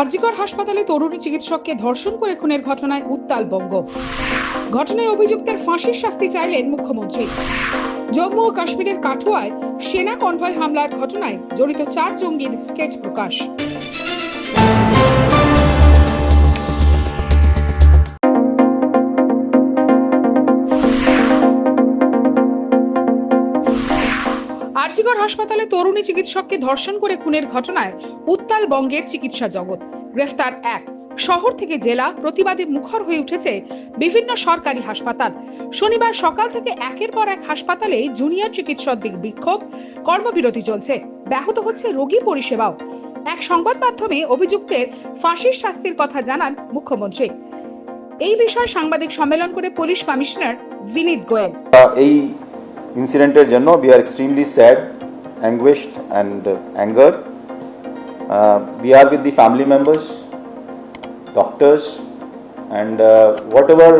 আরজিকর হাসপাতালে তরুণী চিকিৎসককে ধর্ষণ করে খুনের ঘটনায় উত্তাল বঙ্গ। ঘটনায় অভিযুক্তের ফাঁসির শাস্তি চাইলেন মুখ্যমন্ত্রী। জম্মু ও কাশ্মীরের কাঠুয়ায় সেনা কনভয় হামলার ঘটনায় জড়িত 4 জঙ্গির স্কেচ প্রকাশ। আরজিকর হাসপাতালে তরুণী চিকিৎসককে ধর্ষণ করে খুনের ঘটনায় উত্তাল বঙ্গের চিকিৎসা জগৎ। গ্রেফতার 1। শহর থেকে জেলা প্রতিবাদে মুখর হয়ে উঠেছে বিভিন্ন সরকারি হাসপাতাল। শনিবার সকাল থেকে একের পর এক হাসপাতালে জুনিয়র চিকিৎসকদের বিক্ষোভ, কর্মবিরতি চলছে। ব্যাহত হচ্ছে রোগী পরিষেবাও। এক সংবাদ মাধ্যমে অভিযুক্তের ফাঁসির শাস্তির কথা জানান মুখ্যমন্ত্রী। এই বিষয়ে সাংবাদিক সম্মেলন করে পুলিশ কমিশনার বিনীত গোয়েল এই ইনসিডেন্টের জন্য we are extremely sad, anguished and angered. We are with the family members, doctors and whatever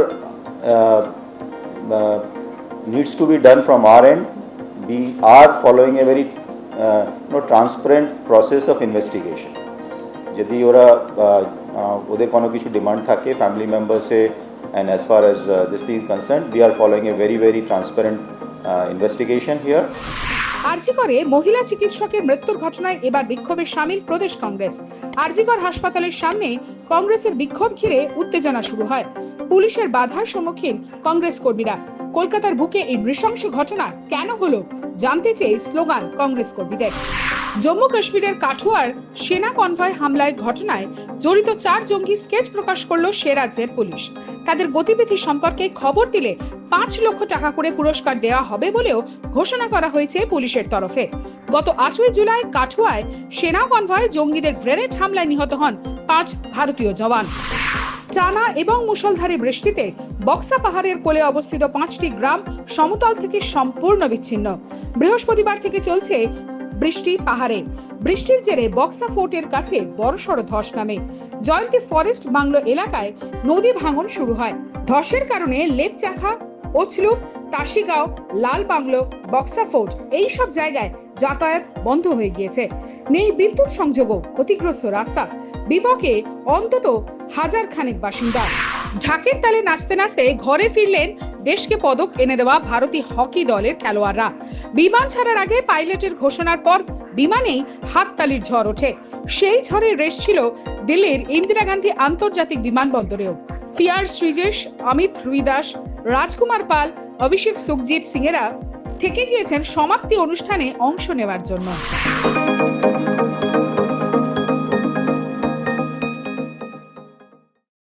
needs to be done from our end. We are following a very transparent process of investigation. যদি ওরা ওদের কোনো কিছু demand থাকে family মেম্বার্সে and as far as this thing is concerned, we are following a very transparent investigation here. আরজিকরে মহিলা চিকিৎসকের মৃত্যুর ঘটনায় এবার বিক্ষোভে শামিল প্রদেশ কংগ্রেস। আরজিকর হাসপাতালের সামনে কংগ্রেসের বিক্ষোভ ঘিরে উত্তেজনা শুরু হয়। পুলিশের বাধার সম্মুখীন কংগ্রেস কর্মীরা। কলকাতার বুকে এই নৃশংস ঘটনা কেন হলো জানতে চেয়ে স্লোগান কংগ্রেস কর্মীদের। জম্মু কাশ্মীরের কাঠুয়ার সেনা কনভয় হামলায় ঘটনায় জড়িত 4 জঙ্গি স্কেচ প্রকাশ করলো সে রাজ্যের পুলিশ। তাদের গতিবিধি সম্পর্কে খবর দিলে 5 লক্ষ টাকা করে পুরস্কার দেওয়া হবে বলেও ঘোষণা করা হয়েছে পুলিশের তরফে। গত 8 জুলাই কাঠুয়ায় সেনা কনভয় জঙ্গিদের গ্রেনেড হামলায় নিহত হন 5 ভারতীয় জওয়ান। টানা এবং মুষলধারে বৃষ্টিতে বক্সা পাহাড়ের কোলে অবস্থিত 5টি গ্রাম সমতল থেকে সম্পূর্ণ বিচ্ছিন্ন। বৃহস্পতিবার থেকে চলছে বৃষ্টি পাহাড়ে। বৃষ্টির জেরে বক্সা ফোর্টের কাছে বড়সড় ধস নামে। জয়ন্তী ফরেস্ট বাংলো এলাকায় নদী ভাঙন শুরু হয়। ধসের কারণে লেপচাখা, ওছলুপ, তাসিগাঁও, লাল বাংলো, বক্সা ফোর্ট এই সব জায়গায় যাতায়াত বন্ধ হয়ে গিয়েছে। নেই বিদ্যুৎ সংযোগও, ক্ষতিগ্রস্ত রাস্তা। বিপকে অন্তত 1000 খানেক বাসিন্দা। ঢাকের তালে নাচতে নাচতে ঘরে ফিরলেন দেশকে পদক এনে দেওয়া ভারতীয় হকি দলের খেলোয়াড়রা। বিমান ছাড়ার আগে পাইলটের ঘোষণার পর বিমানেই হাততালির ঝড় ওঠে। সেই ঝড়ের রেশ ছিল দিল্লির ইন্দিরা গান্ধী আন্তর্জাতিক বিমানবন্দরেও। পিয়ার শ্রীজেশ, অমিত রুইদাস, রাজকুমার পাল, অভিষেক সুখজিৎ সিংয়েরা থেকে গিয়েছেন সমাপ্তি অনুষ্ঠানে অংশ নেওয়ার জন্য।